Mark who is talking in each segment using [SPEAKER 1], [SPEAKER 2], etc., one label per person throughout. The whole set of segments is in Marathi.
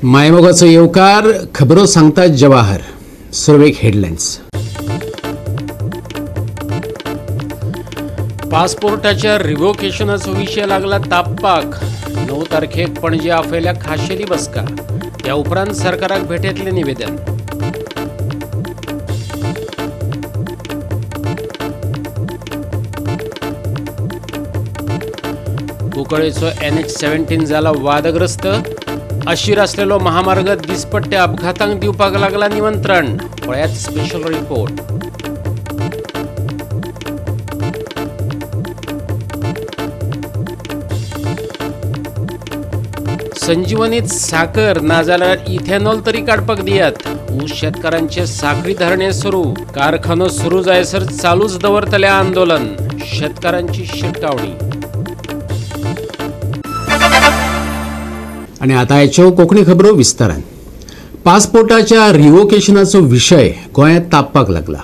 [SPEAKER 1] मायमोगाचो येवकार खबरो सांगता जवाहर. सुरवेक हेडलायन्स. पासपोर्टाच्या रिवोकेशनाचो विषय लागला तापपाक. 9 तारखेक पणजे आपयल्या खाशेली बसका. त्या उपरांत सरकाराक भेटयतलें निवेदन. कुंकळेचो NH-17 जाला वादग्रस्त. अशीर असलेलो महामार्ग दिसपट्ट्या अपघातांक दिवपाक लागला निमंत्रण. पळयात स्पेशल रिपोर्ट. संजीवनीत साकर ना जाल्यार इथेनॉल तरी काडपाक दियात. ऊस शेतकारांचे साखळी धरणे सुरू. कारखानो सुरू जायसर चालूच दवरतले आंदोलन. शेतकारांची शिटकावणी. आणि आता याच्यो कोंकणी खबरो विस्तारान. पासपोर्टाच्या रिवोकेशनाचो विशय गोंयांत तापपाक लागला.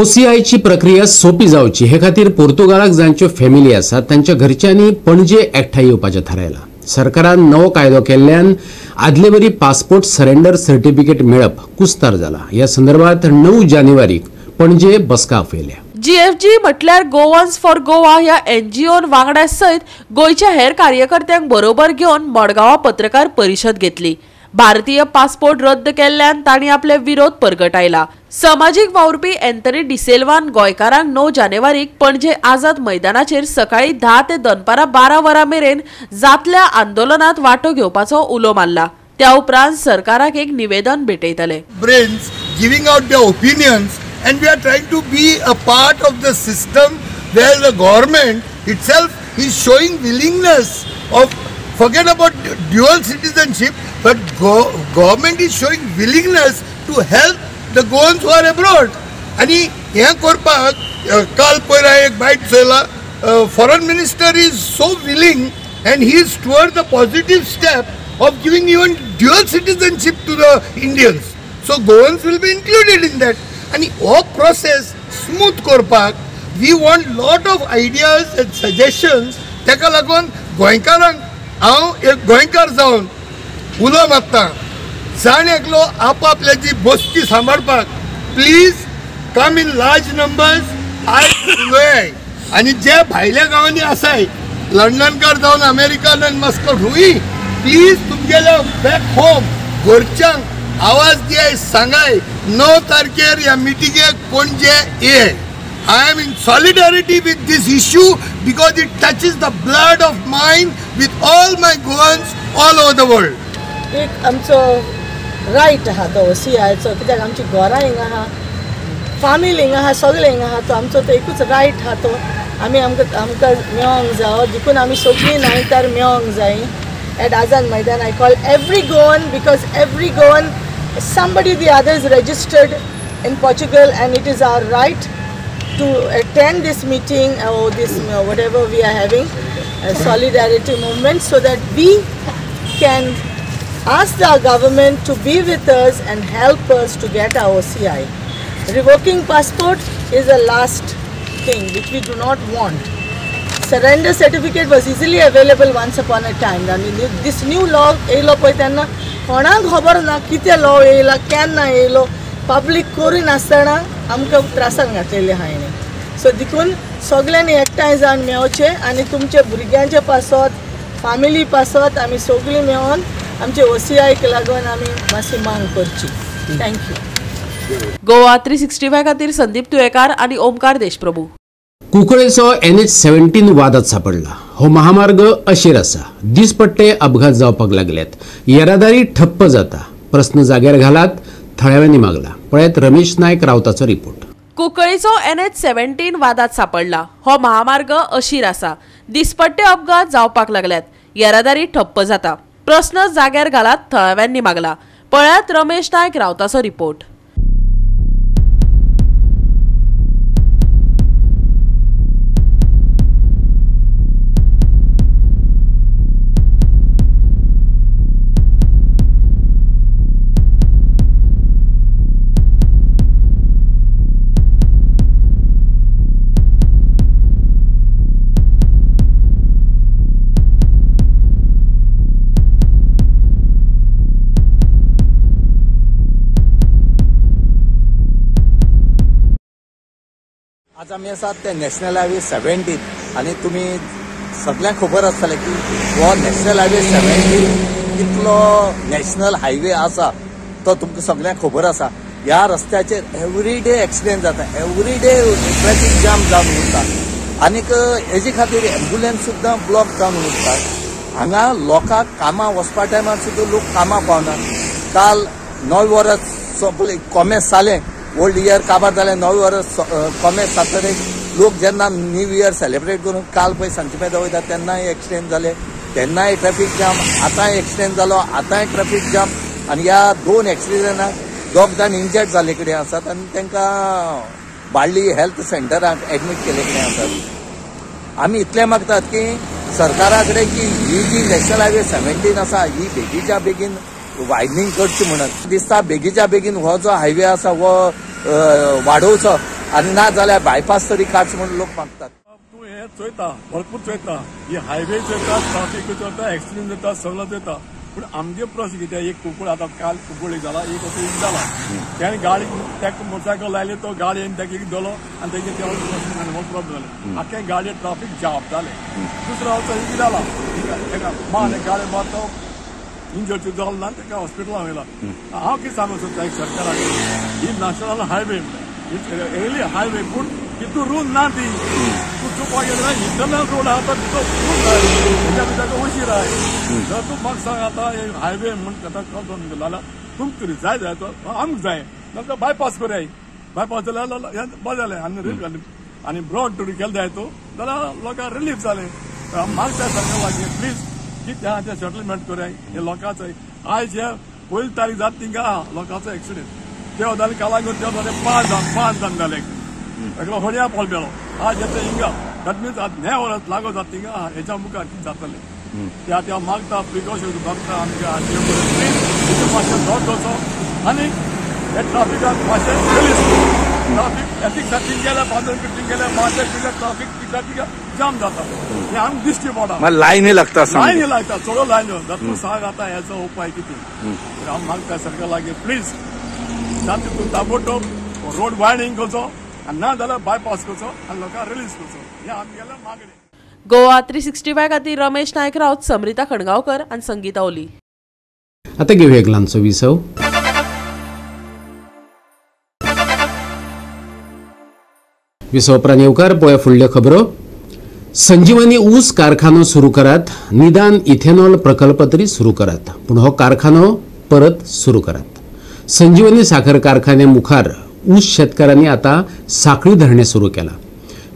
[SPEAKER 1] OCIची प्रक्रिया सोपी जावची हे खातीर पोर्तुगालाक जांच्यो फॅमिली आसात तांच्या घरच्यांनी पणजे एकठांय येवपाचें थारायलां. सरकारान नवो कायदो केल्ल्यान आदले वरी पासपोर्ट सरेंडर सर्टिफिकेट मेळप कुस्तार जाला. ह्या संदर्भात 9 जानेवारीक पणजे बसका आपयल्या.
[SPEAKER 2] GFG म्हटल्यार गोवन्स फॉर गोवा ह्या NGOन वांगड्या सयत गोंयच्या हेर कार्यकर्त्यांक बरोबर घेवन मडगांवां पत्रकार परिशद घेतली. भारतीय पासपोर्ट रद्द केल्ल्यान तांणी आपले विरोध परगटायला. समाजीक वावुरपी एंथनी डिसेल्वान गोंयकारांक 9 जानेवारीक पणजे आझाद मैदानाचेर सकाळी 10 ते दनपारां 12 वरां मेरेन जातल्या आंदोलनात वांटो घेवपाचो उलो मारला. त्या उपरांत सरकाराक एक निवेदन भेटयतले.
[SPEAKER 3] Brains giving out their opinions and we are trying to be a part of the system where the government itself is showing willingness of, forget about dual citizenship, but government is showing willingness to help the Goans who are abroad. आणि हे करपाक काल पयरा एक बायट चयला. foreign minister is so willing and he is toward the positive step of giving even dual citizenship to the Indians. So Goans will be included in that. आणि हो प्रोसेस स्मूथ करपाक we want lot of ideas and suggestions. ताका लागून गोंयकारांक हांव एक गोंयकार जावन उलो मारता. जाण एकलो आपआपल्याची बसती सांबाळपाक please come in large numbers. आयज उलय आनी जे भायल्या गांवांनी आसाय लंडनकार जावन अमेरिकान आनी मस्को हुई प्लीज तुमगेल्या बॅक होम घरच्यांक आवाज दियाय सांगाय 9 तारखेर ह्या मिटिंगेक पणजे ये. I am in solidarity with this issue because it touches the blood of mind with all my Goans all over the world.
[SPEAKER 4] एक आमचो रायट आहा तो OCIचो, कित्याक आमची घरां हिंगा आहा, फामील हिंगा आहा, सगळे हिंगा आहा. तो आमचो तो एकूच रायट आहा. तो आमकां मेळोंक जायो देखून आमी सगळीं नायतार मेळोंक जाय. At Azad Maidan, I call every Goan because every Goan, somebody the other is registered in Portugal, and it is our right to attend this meeting or this whatever we are having, a solidarity movement, so that we can ask the government to be with us and help us to get our OCI. Revoking passport is the last thing which we do not want. Surrender certificate was easily available once upon a time. I mean, this new law येयलो पळय तेन्ना कोणाक खबर ना कितें लॉ येयला केन्ना येयलो. पब्लीक करून नासतना आमकां त्रासाक घातलेले आहा हेणी. सो देखून सगळ्यांनी एकठांय जावन मेळचें आनी तुमच्या भुरग्यांचे पासत फामिली पासत आमी सगळीं मेळोन आमचे OCIक लागून आमी मातशी मांग करची. थँक्यू.
[SPEAKER 2] गोवा 365 खातीर संदीप तुयेकार आनी ओमकार देशप्रभू.
[SPEAKER 1] कुंकळेचो NH-17 वादात सापडला. हो महामार्ग अशीर आसा. दिसपट्टे अपघात जावपाक लागल्यात. येरादारी ठप्प जाता. प्रस्न जाग्यार घालात थळाव्यांनी मागला. पळयात रमेश नायक रावताचो रिपोर्ट.
[SPEAKER 2] कुंकळेचो NH-17 वादात सापडला. हो महामार्ग अशीर आसा. दिसपट्टे अपघात जावपाक लागल्यात. येरादारी ठप्प जाता. प्रस्न जाग्यार घालात थळाव्यांनी मागला. पळयात रमेश नायक रावताचो रिपोर्ट.
[SPEAKER 5] आज आमी आसात ते नॅशनल हायवे 70 आनी तुमी सगळ्यांक खबर आसतलें की हो नॅशनल हायवे 70 कितलो नॅशनल हायवे आसा तो तुमकां सगळ्यांक खबर आसा. ह्या रस्त्याचेर एवरीडे एक्सिडेंट जाता, एवरीडे ट्रॅफिक जाम जावन उरता आनीक हेजे खातीर एम्ब्युलन्स सुद्दां ब्लॉक जावन उरतात. हांगा लोकांक कामां वचपा टायमार सुद्दां लोक कामां पावनात. काल 9 वरां सोंपली, कॉमेर्स जालें, ओल्ड इयर काबार जालें, 9 वरां कॉमेर्स जातकीर लोक जेन्ना न्यू इयर सेलिब्रेट करून काल पळय सांजचे पेदा वयता तेन्नाय एक्सिडेंट जाले, तेन्नाय ट्रॅफिक जाम, आतांय एक्सिडेंट जालो, आतांय ट्रॅफिक जाम. आनी ह्या 2 एक्सिडेंटाक 2 जाण इंजर्ड जाले कडेन आसात आनी तांकां बाळ्ळी हेल्थ सेंटरांत एडमीट केले कडेन आसात. आमी इतलें मागतात की सरकारा कडेन की ही जी नॅशनल हायवे 70 आसा ही बेगीच्या बेगीन वायडनींग करची म्हणून दिसता. बेगीच्या बेगीन हो जो हायवे आसा हो वाडोवचो आनी ना जाल्यार बायपास तरी काडचो म्हणून लोक मागतात.
[SPEAKER 6] तूं हें चोयता, भरपूर चोयता, ही हायवे चोयता, ट्राफीक चोयता, एक्सिडेंट जाता, सगळं चोयता. पूण आमगे प्रश्न कितें, एक कुंकूळ आतां काल कुंकूळ एक जाला, एक असो एक जाला, त्याने गाडी ताका मोटरसायकल लायली, तो गाडी येवन ताका एक दोलो आनी ताचे ते हो प्रॉब्लेम जालें. आख्या गाडये ट्राफीक जाम जालें. दुसरो असो एक जाला, ताका मान गाडी मारता इंजर्ड जालो ना, ताका हॉस्पिटलांत वयला. हांव कितें सांगूं सोदता एक सरकाराक, ही नॅशनल हायवे एरली हायवे पूण तितू रूल ना ती. तूं पळय इंटरनल रोड आहा तो तितू रूल जाय, तेच्या भितर उशीर आय. जर तूं म्हाका सांग आतां हायवे म्हण आतां कळून जाल्यार तुमकां तरी जाय जाय तो आमकां जाय नाजाल्यार बायपास करया. बायपास जाल्यार बरें जालें आनी ब्रॉड टूर केलें जाय तूं जाल्यार लोकांक रिलीफ जालें. मागता सरकार लागीं प्लीज कितें आहा तें सेटलमेंट करया हे लोकांचो. आयज हे 1 तारीख जाता थिंगा आहा लोकांचो एक्सिडेंट, ते जालें काला घेवन ते जालें 5 जाण जाले. एकलो होड्या पोल बेलो आज येता हिंगा, दॅट मिन्स आज 9 वरां लागो जाता थिंगा आहा. हेच्या मुखार कितें जातलें ते आतां हांव मागता, प्रिकॉशन मागता आमकां मातशें धोर दवरचो आनी हे ट्राफिकाक मातशें रिलीज ट्राफीक एथीक सारकीन गेल्यार बांदून कटीन गेल्यार मातशें ट्राफीक जाम जाता. हे आमकां दिश्टी पडटा,
[SPEAKER 5] लायनी लागता,
[SPEAKER 6] लायनी लागता, चड लायन्यो जाता. सांग आतां हेचो उपाय कितें. हांव मागता सरकार लागीं प्लीज जाता तूं ताबडतोब रोड वायडनींग करचो आनी ना जाल्यार बायपास करचो आनी लोकांक रिलीज करचो. हे आमगेलें मागणी.
[SPEAKER 2] गोवा 365 खातीर रमेश नायक रावत, समरिता खणगांवकर आनी संगीता ओली.
[SPEAKER 1] आता घेऊया एक ल्हानसो विसव. विसव उपरांत येवकार पळया फुडल्यो खबरो. संजीवनी ऊस कारखानो सुरू करात, निदान इथेनॉल प्रकल्प तरी सुरू करात, पूण हो कारखानो परत सुरू करात. संजीवनी साखर कारखान्या मुखार ऊस शेतकारांनी आता साखळी धरणे सुरू केला.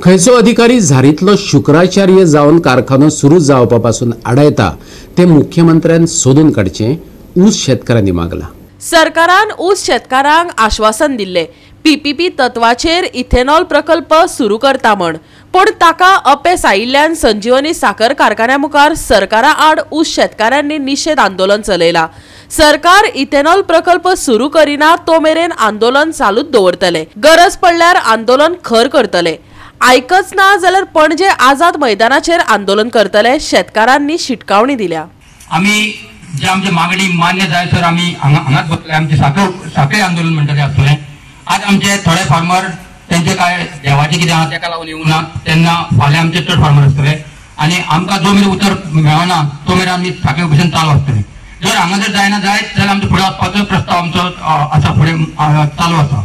[SPEAKER 1] खंयचो अधिकारी झारीतलो शुक्राचार्य जावन कारखानो सुरू जावपा पासून आडायता ते मुख्यमंत्र्यान सोदून काडचें ऊस शेतकारांनी मागला.
[SPEAKER 2] सरकारान ऊस शेतकारांक आश्वासन दिल्ले पीपीपी तत्वाचेर इथेनॉल प्रकल्प सुरू करता म्हण, पण ताका अपेस आयिल्ल्यान संजीवनी साखर कारखान्या मुखार सरकारा आड ऊस शेतकारांनी निशेध आंदोलन चलयला. सरकार इथेनॉल प्रकल्प सुरू करिना तो मेरेन आंदोलन चालूच दवरतले, गरज पडल्यार आंदोलन खर करतले. आयकच ना जाल्यार पणजे आझाद मैदानाचेर आंदोलन करतले, शेतकारांनी शिटकावणी दिल्या.
[SPEAKER 7] आम्ही जे आमची मागणी मान्य जाय तर आम्ही हांगाच बसले, आमचे साखळी आंदोलन म्हणटा तें आसतलें. आज आमचे थोडे फार्मर तेंचे काय देवाचे कितें आहा तेका लागून येवना, तेन्ना फाल्यां आमचे चड फार्मर आसतले आनी आमकां जो मेरेन उतर मेळना तो मेरेन आमी साखळे भशेन चालू आसतले. जर हांगा जर जायना जायत जाल्यार आमचो फुडें वचपाचो प्रस्ताव आमचो आसा, फुडें चालू आसा.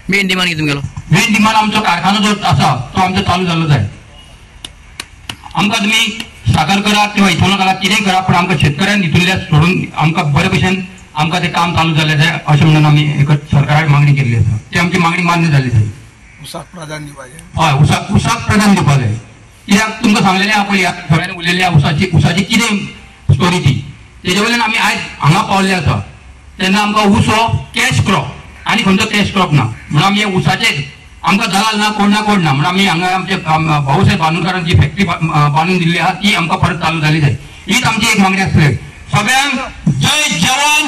[SPEAKER 8] मेन डिमांड कितें तुमगेलो?
[SPEAKER 7] मेन डिमांड आमचो कारखानो जो आसा तो आमचो चालू जाल्लो जाय. आमकां तुमी साखर करा किंवा इथेनॉल करा कितेंय करा, पण आमकां शेतकऱ्यांक हितूंतल्या सोडून आमकां बरे भशेन आमकां तें काम चालू जालें जाय अशें म्हणून आमी एक सरकाराक मागणी केल्ली आसा. ती आमची मागणी मान्य जाली जाय.
[SPEAKER 3] उसाक प्राधान्य दिवपाचें.
[SPEAKER 7] हय, उसाक प्राधान्य दिवपाक जाय. कित्याक तुमकां सांगलेलें आहा पळय, सगळ्यांनी उलयल्या उसाची कितें स्टोरी ती, तेजे वयल्यान आमी आयज हांगा पावल्ले आसा. तेन्ना आमकां ऊस हो कॅश क्रॉप आनी खंयचो कॅश क्रॉप ना म्हणून आमी हे उसाचेर आमकां दलाल ना कोण ना म्हणून आमी हांगा आमचे भाऊसाहेब बांदूकरान जी फॅक्टरी बांदून दिल्ली आहा ती आमकां परत चालू जाली जाय. हीच आमची एक मागणी आसतली. सगळ्यांक जय जवान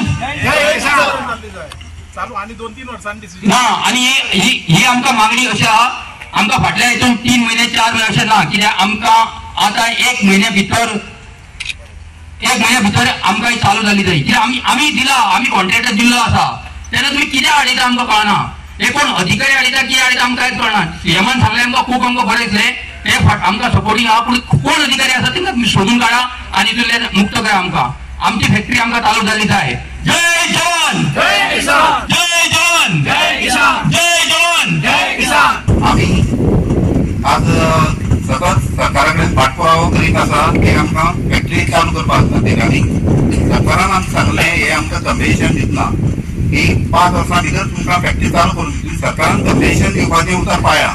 [SPEAKER 7] ना. आनी ही आमकां मागणी अशी आहा, आमकां फाटल्या हितून 3 महिने 4 महिने अशें ना, कित्याक आमकां आतां 1 महिन्या भितर आमकां ही चालू जाली जाय. कित्याक आमी दिला, आमी कॉन्ट्रॅक्टर दिल्लो आसा, तेन्ना तुमी कित्याक आडयता आमकां कळना. हे कोण अधिकारी हाडिता की हाडिता आमकां कांयच कळना. सीएमान सांगलें आमकां खूब आमकां बरें दिसलें, हे आमकां सपोर्टींग आहा, पूण कोण अधिकारी आसा तांकां सोदून काडा आनी तितले मुक्त करा आमकां. आमची फॅक्टरी आमकां चालू जाली जाय. जय जवान जय किसान, जय जवान जय किसान, जय जवान जय किसान.
[SPEAKER 9] आम्ही आज सतत सरकाराकडे पाठपुरावो करीत आसा की आमकां फॅक्टरी चालू करपाक खातीर. आनी सरकारान आमकां सांगलें, हे आमकां कंपेन्सेशन दितना की 5 वर्सां भितर तुमकां फॅक्टरी चालू करून दितली. सरकारान कंपेन्सेशन दिवपाचें उतर पाळ्ळां.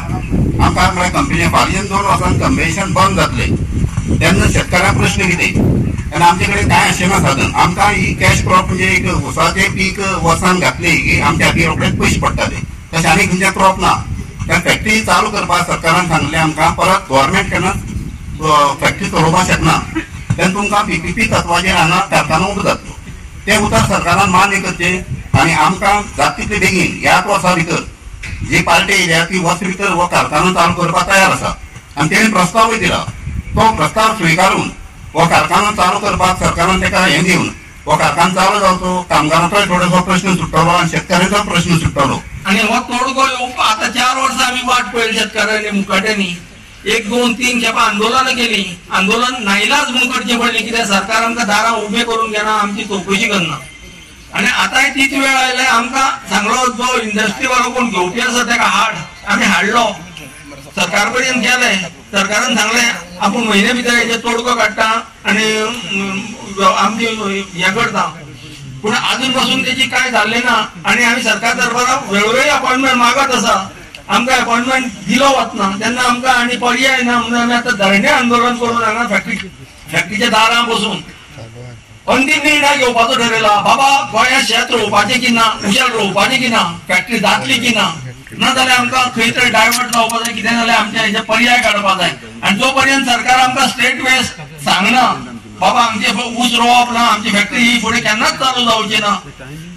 [SPEAKER 9] आमकां म्हळ्यार कंपेन्सेशन फाल्यां 2 वर्सांनी कंपेन्सेशन बंद जातलें. तेन्ना शेतकाऱ्याक प्रश्न कितें? आनी आमचे कडेन कांय आशिना साधन. आमकां ही कॅश क्रॉप म्हणजे एक ऊसाचें पीक वर्सान घातली की आमच्या खातीर रोखडेच पयशे पडटाले. तशें आनी खंयचें क्रॉप ना. त्या फॅक्टरी चालू करपाक सरकारान सांगलें आमकां, परत गव्हर्मेंट केन्नाच फॅक्टरी चलोवपाक शकना. तेन्ना तुमकां PPP तत्वाचेर हांगा कारखानो उबो जातलो. तें उतर सरकारान मान्य करचें आनी आमकां जाता तितले बेगीन ह्याच वर्सा भितर जी पार्टी येयल्या ती वर्स भितर हो कारखानो चालू करपाक तयार आसा. आनी तेणें प्रस्तावूय दिला. तो प्रस्ताव स्विकारून हो कारखानो चालू करपाक सरकारान ताका हें दिवन हो कारखानो चालू जावचो. कामगारांचोय थोडोसो प्रश्न सुट्टलो आनी शेतकाऱ्यांचो प्रश्न सुट्टलो.
[SPEAKER 7] आणि हो तोडगो येवपाक आता 4 वर्सां आमी वाट पळयली शेतकाऱ्यांनी मुखाट्यांनी. 1, 2, 3 खेपा आंदोलनां केली. आंदोलन नाइलाज म्हणून करचें पडलें, कित्याक सरकार आमकां दारां उबें करून घेना, आमची चवकशी करना. आनी आतांय तीच वेळ आयल्या. आमकां सांगलो जो इंडस्ट्री वालो कोण घेवपी आसा ताका हाड. आमी हाडलो, सरकार पर्यंत गेले. सरकारान सांगलें आपूण म्हयने भितर हेजे तोडगो काडटा आनी आमची हें करता. पूण अजून पासून त्याची काय झाले ना. आणि आम्ही सरकार दरबाराक वेळोवेळी अपॉइंटमेंट मागत आसा. आमकां अपॉइंटमेंट दिलो वचना. तेन्ना आमकां आनी पर्याय ना म्हणून आमी आतां धरणे आंदोलन करून हांगा फॅक्टरीच्या दारां बसून अंतीम निर्णय घेवपाचो ठरयला. बाबा गोंयांत शेत रोवपाचें की ना, उशेल रोवपाचें की ना, फॅक्टरी जातली की ना, नाजाल्यार आमकां खंय तरी डायवर्ट जावपाक जाय. कितें जाल्यार आमच्या हेजे पर्याय काडपाक जाय. आनी जो पर्यंत सरकार आमकां स्ट्रेट वे सांगना बाबा आमचे ऊस रोवप ना, आमची फॅक्टरी ही फुडें केन्नाच चालू जावची ना,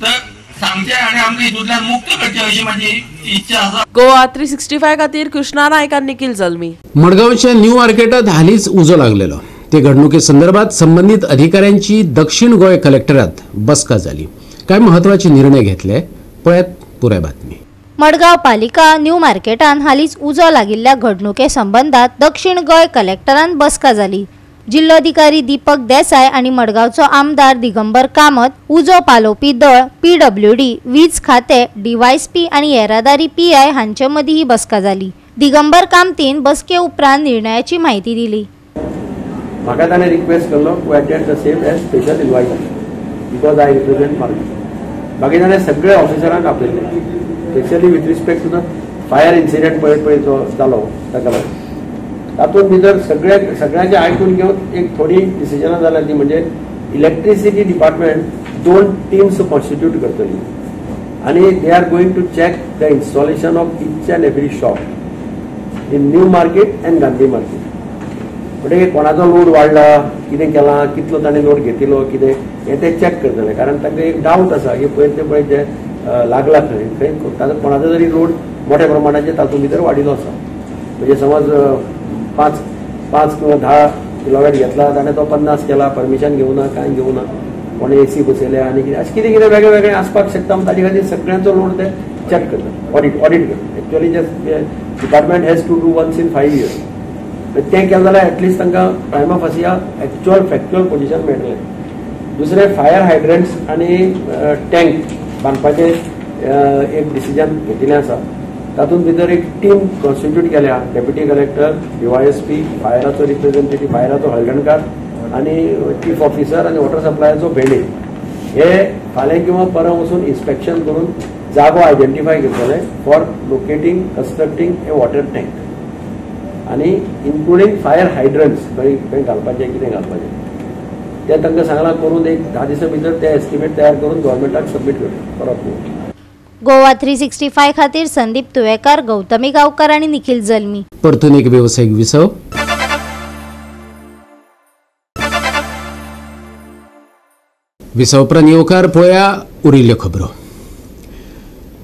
[SPEAKER 7] तर सांगचे आनी आमकां हितूंतल्यान मुक्त करचें अशी म्हाजी इच्छा आसा.
[SPEAKER 2] गोवा 365 खातीर कृष्णा नायक आनी निखिल जल्मी.
[SPEAKER 1] मडगावच्या न्यू मार्केटात हालीच उजो लागलेलो. ते घडणुकीसंदर्भात संबंधित अधिकाऱ्यांची दक्षिण गोंय कलेक्टरात बसका झाली. काय महत्वाचे निर्णय घेतले पळयात पुराय बातमी.
[SPEAKER 10] मडगाव पालिका न्यू मार्केटान हालीच उजो लागिल्ल्या घडणुके संबंधात दक्षिण गोंय कलेक्टरान बसका जाली. जिल्लोधिकारी दीपक देसाय आणि मडगावचो आमदार दिगंबर कामत, उजो पालोवपी दळ, PWD, वीज खाते, DYSP आणि येरादारी PI हांचे मदीं ही बसका जाली. दिगंबर कामतीन बसके उपरांत निर्णयाची माहिती दिली.
[SPEAKER 11] म्हाका ताणें रिक्वेस्ट केल्लो to attend the same as special inviter because I represent market. बाकी ताणें सगळे ऑफिसरांक आपयले, specially with respect to the fire incident पळय जो जालो ताका लागून. तातूंत भितर सगळ्यांचे आयकून घेवन एक थोडी डिसिजनां जाल्यां ती म्हणजे इलेक्ट्रिसिटी डिपार्टमेंट 2 टीम्स कॉन्स्टिट्यूट करतली आनी they are going to check the installation of each and every shop in new market and Gandhi market. म्हणजे कोणाचो लोड वाडला, कितें केलां, कितलो ताणें लोड घेतिलो, कितें हें ते चॅक करतले. कारण तांकां एक डावट आसा की पळय जे लागला खंय कोणाचो जरी लोड मोठ्या प्रमाणाचेर तातूंत भितर वाडिल्लो आसा. म्हणजे समज 5 किंवा 10 किलोवॅट घेतला ताणें तो 50 केला, परमिशन घेवना, कांय घेवना, कोणें AC बसयल्या आनी कितें अशें कितें वेगळें वेगळें आसपाक शकता. ताचे खातीर सगळ्यांचो लोड ते चॅक करतात, ऑडिट करतात. एक्चुअली जे department has to do once in 5 years. तें केलें जाल्यार एटलिस्ट तांकां prima facie actual factual position मेळटलें. दुसरें फायर हायड्रंट्स आनी टँक बांदपाचें एक डिसिजन घेतिल्लें आसा. तातूंत भितर एक टीम कॉन्स्टिट्यूट केल्या. डेप्युटी कलेक्टर, DYSP, फायराचो रिप्रेझेंटेटिव्ह, फायराचो हळदणकार आनी चीफ ऑफिसर आनी वॉटर सप्लायाचो भेंडे हे फाल्यां किंवा परवा वचून इन्स्पेक्शन करून जागो आयडेंटिफाय करतले for locating, constructing A water tank आनी इन्क्लुडींग फायर हायड्रंट्स खंय घालपाचें, कितें घालपाचें तें तांकां सांगलां करून एक 10 दिसां भितर ते एस्टिमेट तयार करून गव्हर्मेंटाक सबमीट करप.
[SPEAKER 10] गोवा 365 खातीर संदीप तुवेकार, गौतमी गांवकार आणि निखिल जल्मी.
[SPEAKER 1] परतून एक व्यावसायिक विसव. विसवप्रांत येवकार पळया उरिल्ल्यो खबरो.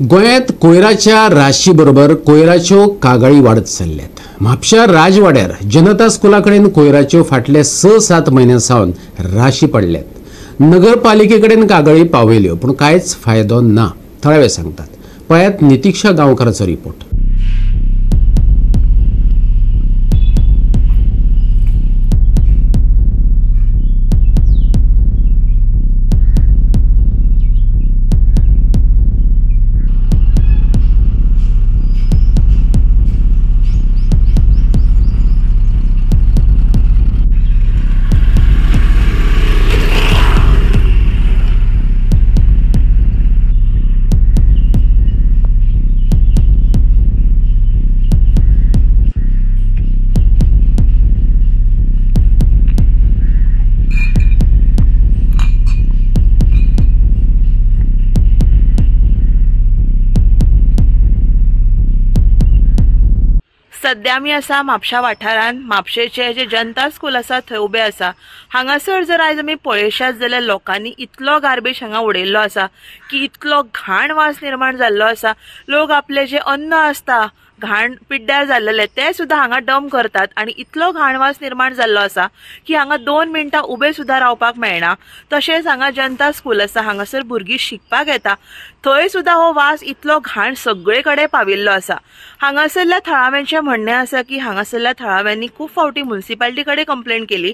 [SPEAKER 1] गोंयांत कोयराच्या राशी बरोबर कोयराच्यो कागाळी वाडत चल्ल्यात. म्हापशा राजवाड्यार जनता स्कुला कडेन कोयराच्यो फाटले 6-7 म्हयन्यां सावन राशी पडल्यात. नगरपालिके कडेन कागाळी पावयल्यो पूण कांयच फायदो ना थळावे सांगतात. पळयात नितीक्षा गांवकाराचो रिपोर्ट.
[SPEAKER 2] सध्या आमी आसा म्हापशा वाठारांत. म्हापशेचे जे जनता स्कूल आसा थंय उबे आसा. हांगासर जर आयज आमी पळयशात जाल्यार लोकांनी इतलो गार्बेज हांगा उडयल्लो आसा की इतलो घाण वास निर्माण जाल्लो आसा. लोक आपले जे अन्न आसता घाण पिड्ड्यार जाल्लेले ते सुद्धा हांगा डंप करतात आणि इतलो घाण वास निर्माण जाल्लो आसा की हांगा 2 मिनटां उबे सुद्धा रावपाक मेळना. तशेंच हांगा जनता स्कूल आसा, हांगासर भुरगीं शिकपाक येता, थंय सुद्धा हो वास इतलो घाण सगळे कडेन पाविल्लो आसा. हांगासरल्या थळाव्यांचें म्हणणें आसा की हांगासरल्या थळाव्यांनी खूब फावटी म्युनिसिपालिटी कडेन कंप्लेंट केली.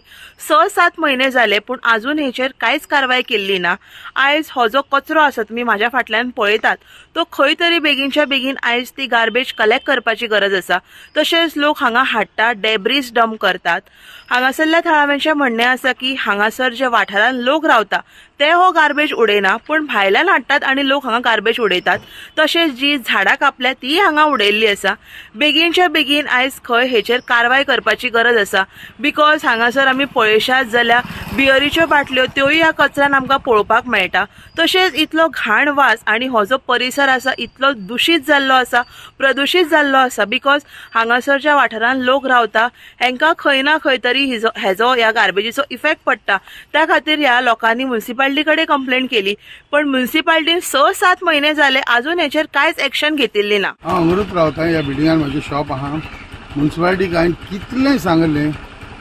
[SPEAKER 2] 6-7 म्हयने जाले पूण अजून हेचेर कांयच कारवाय केल्ली ना. आयज हो जो कचरो आसा तुमी म्हाज्या फाटल्यान पळयतात तो खंय तरी बेगीनच्या बेगीन आयज ती गार्बेज कलेक्ट करपाची गरज आसा. तशेंच लोक हांगा हाडटात, डेब्रीज डंप करतात. हांगासरल्या थळाव्यांचें म्हणणें आसा की हांगासर जे वाठारांत लोक रावता ते हो गार्बेज उडयना पूण भायल्यान हाडटात आनी लोक हांगा गार्बेज उडयतात. तशेंच जी झाडां कापल्या ती हांगा उडयल्ली आसा. बेगीनच्या बेगीन आयज खंय हेचेर कारवाय करपाची गरज आसा. बिकॉज हांगासर आमी पळयशात जाल्यार बियरीच्यो बाटल्यो त्योय ह्या कचऱ्यान आमकां पळोवपाक मेळटा. तशेंच इतलो घाण वास आनी हो जो परिसर आसा इतलो दुशीत जाल्लो आसा, प्रदुशीत जाल्लो आसा. बिकॉज हांगासरच्या वाठारांत लोक रावता हेंकां खंय ना खंय तरी हेजो ह्या गार्बेजीचो इफेक्ट पडटा. त्या खातीर ह्या लोकांनी म्युनिसिपालिटी कडेन कंप्लेंट केली पण म्युनिसिपालिटीन 6-7 म्हयने जाले अजून हेचेर कांयच एक्शन घेतिल्ली ना.
[SPEAKER 12] हांव हांगारूच रावता, ह्या बिल्डिंगान म्हजें शॉप आहा. म्युनिसिपालिटीक हांवें कितलें सांगलें,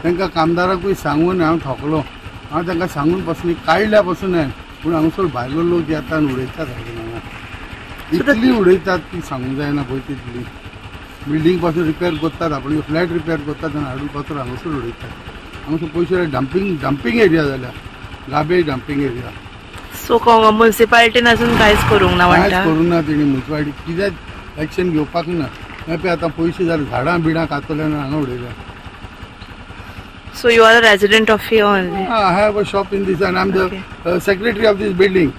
[SPEAKER 12] तांकां कामदाराकूय सांगून हांव थकलो. हांव तांकां सांगून पासून काडल्या पासून पूण हांगासर भायलो लोक येतात आनी उडयतात हांगा. इतली उडयतात की सांगूंक जायना पळय तितली. बिल्डींग पासून रिपेर करतात, आपले फ्लॅट रिपेर करतात आनी हाडून पासून हांगासर उडयतात. हांगासर पयशे डंपिंग एरिया जाल्या, गार्बेज डंपिंग एरिया.
[SPEAKER 2] सो म्युनिसिपालिटीन अजून कांयच करूंक ना म्हणटा.
[SPEAKER 12] कांयच करूंक ना तेणी म्युनिसिपालिटी कित्याक एक्शन घेवपाक ना. पळय आतां पयशे जाले झाडां बिडां कातल्या आनी हांगा उडयल्या.
[SPEAKER 2] So you are a resident of here only?
[SPEAKER 12] I have a shop in this and I'm the secretary of this building.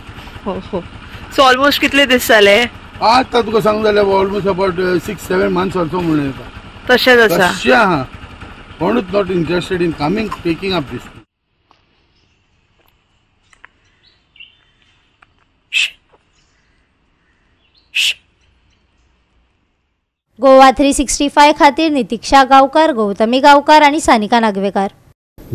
[SPEAKER 2] So almost कितले दीस जाले?
[SPEAKER 12] आता तुका सांगू जाल्यार almost about 6-7 months or so म्हणून येता.
[SPEAKER 2] तशेंच आसा.
[SPEAKER 12] तशें आहा. कोणूच not interested in coming taking up this.
[SPEAKER 10] Goa 365 खातीर नितीक्षा गांवकार, गौतमी गांवकार आणि सानिका नागवेकार.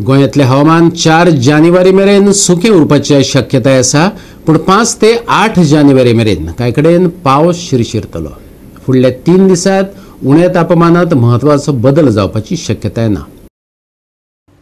[SPEAKER 1] गोंयांतले हवामान 4 जानेवारी मेरेन सुकें उरपाची शक्यताय आसा पूण 5 ते 8 जानेवारी मेरेन कांय कडेन पावस शिरशिरतलो. फुडल्या 3 दिसांत उण्या तापमानात म्हत्वाचो बदल जावपाची शक्यताय ना.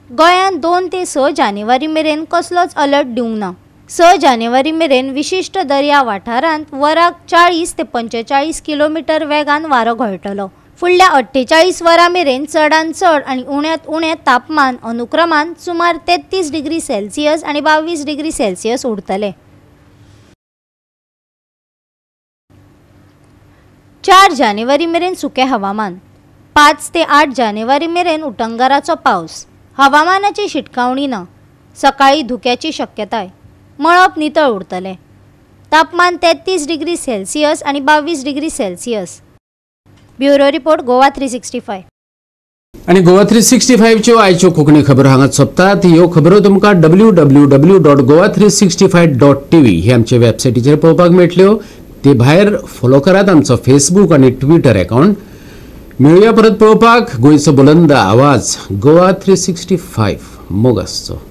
[SPEAKER 10] गोंयांत 2 ते 6 जानेवारी मेरेन कसलोच अलर्ट दिवंक ना. 6 जानेवारी मेरेन विशिष्ट दर्या वाठारांत वराक 40 ते 45 किलोमीटर वेगान वारो घोळटलो. फुडल्या 48 वरां मेरेन चडांत चड आनी उण्यांत उणें तापमान अनुक्रमान सुमार 33 डिग्री सेल्सियस आनी 22 डिग्री सेल्सियस उरतले. 4 जानेवारी मेरेन सुकें हवामान. 5 ते 8 जानेवारी मेरेन उटंगराचो पावस. हवामानाची शिटकावणी ना. सकाळी धुक्याची शक्यताय. मळब नितळ उरतले. तापमान 33 डिग्री सेल्सियस आनी 22 degree Celsius. Bureau report Goa 365.
[SPEAKER 1] आणि गोवा 365 च्यो आयच्यो कोंकणी खबरो हांगा सोंपतात. ह्यो खबरो तुमकां www.goa365.tv हे आमचे वेबसायटीचेर पळोवपाक मेळटल्यो. ते भायर फॉलो करात आमचो फेसबूक आनी ट्विटर अकाउंट. मेळुया परत पळोवपाक गोंयचो बुलंद आवाज गोवा 365 मोग आसचो.